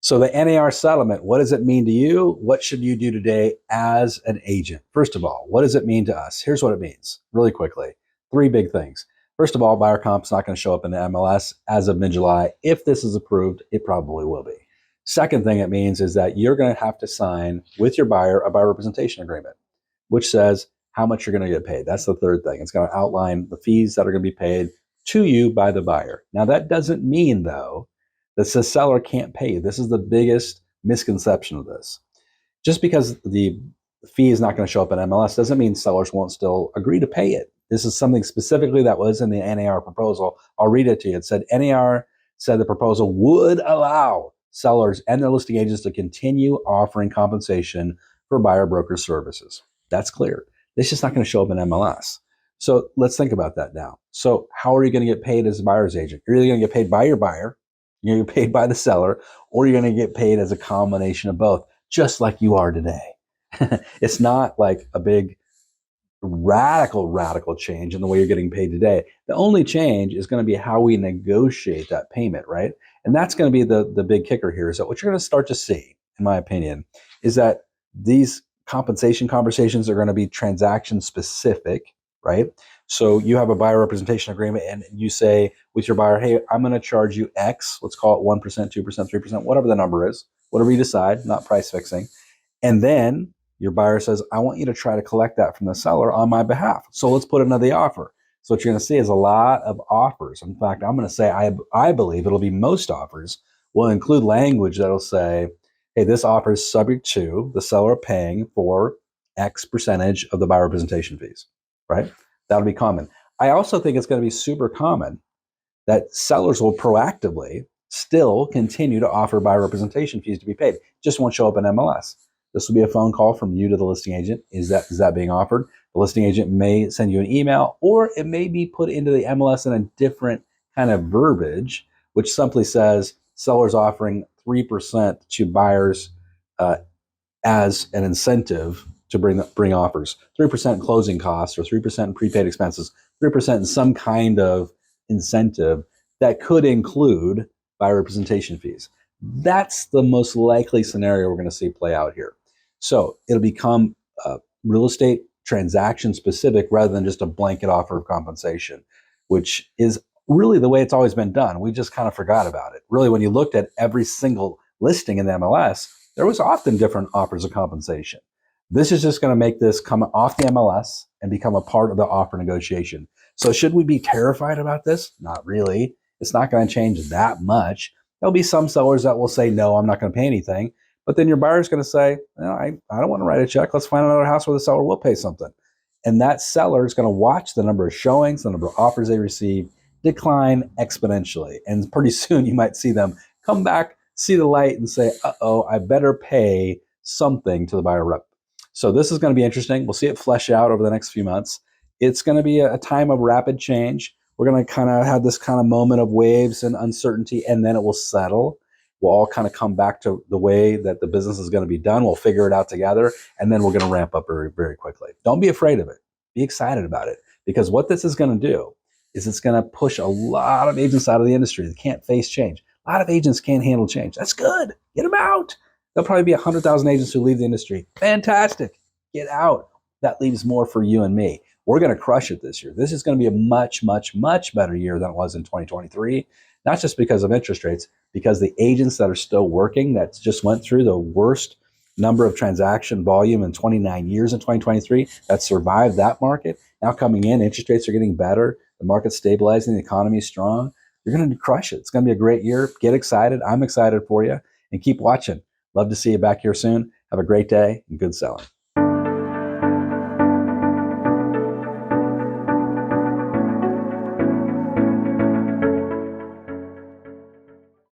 So the NAR settlement, what does it mean to you? What should you do today as an agent? First of all, what does it mean to us? Here's what it means really quickly. Three big things. First of all, buyer comp's not going to show up in the MLS as of mid-July. If this is approved, it probably will be. Second thing it means is that you're going to have to sign with your buyer a buyer representation agreement, which says how much you're going to get paid. That's the third thing. It's going to outline the fees that are going to be paid to you by the buyer. Now, that doesn't mean, though, that the seller can't pay you. This is the biggest misconception of this. Just because the fee is not going to show up in MLS doesn't mean sellers won't still agree to pay it. This is something specifically that was in the NAR proposal. I'll read it to you. It said, NAR said the proposal would allow sellers and their listing agents to continue offering compensation for buyer broker services. That's clear. It's just not going to show up in MLS. So let's think about that now. So how are you going to get paid as a buyer's agent? You're either going to get paid by your buyer, you're going to get paid by the seller, or you're going to get paid as a combination of both, just like you are today. It's not like a big radical change in the way you're getting paid today. The only change is going to be how we negotiate that payment, right? And that's going to be the big kicker here. So what you're going to start to see, in my opinion, is that these compensation conversations are going to be transaction specific, right? So you have a buyer representation agreement and you say with your buyer, hey, I'm going to charge you X, let's call it 1%, 2%, 3%, whatever the number is, whatever you decide, not price fixing. And then your buyer says, I want you to try to collect that from the seller on my behalf. So let's put another offer. So what you're going to see is a lot of offers. In fact, I'm going to say I believe it'll be most offers will include language that'll say, hey, this offer is subject to the seller paying for X percentage of the buyer representation fees, right? That'll be common. I also think it's going to be super common that sellers will proactively still continue to offer buyer representation fees to be paid. Just won't show up in MLS. This will be a phone call from you to the listing agent. Is that being offered? The listing agent may send you an email, or it may be put into the MLS in a different kind of verbiage, which simply says sellers offering 3% to buyers as an incentive to bring offers. 3% in closing costs, or 3% in prepaid expenses, 3% in some kind of incentive that could include buyer representation fees. That's the most likely scenario we're going to see play out here. So it'll become real estate transaction specific rather than just a blanket offer of compensation, which is really the way it's always been done. We just kind of forgot about it. Really, when you looked at every single listing in the MLS, there was often different offers of compensation. This is just going to make this come off the MLS and become a part of the offer negotiation. So should we be terrified about this? Not really. It's not going to change that much. There'll be some sellers that will say, no, I'm not going to pay anything. But then your buyer's going to say, no, I don't want to write a check. Let's find another house where the seller will pay something. And that seller is going to watch the number of showings, the number of offers they receive decline exponentially. And pretty soon you might see them come back, see the light and say, uh-oh, I better pay something to the buyer rep. So this is going to be interesting. We'll see it flesh out over the next few months. It's going to be a time of rapid change. We're going to kind of have this kind of moment of waves and uncertainty, and then it will settle. We'll all kind of come back to the way that the business is going to be done. We'll figure it out together, and then we're going to ramp up very, very quickly. Don't be afraid of it. Be excited about it, because what this is going to do is it's going to push a lot of agents out of the industry that can't face change. A lot of agents can't handle change. That's good. Get them out. There'll probably be 100,000 agents who leave the industry. Fantastic. Get out. That leaves more for you and me. We're going to crush it this year. This is going to be a much, much, much better year than it was in 2023. Not just because of interest rates, because the agents that are still working, that just went through the worst number of transaction volume in 29 years in 2023, that survived that market, now coming in, interest rates are getting better, the market's stabilizing, the economy is strong. You're going to crush it. It's going to be a great year. Get excited. I'm excited for you, and keep watching. Love to see you back here soon. Have a great day and good selling.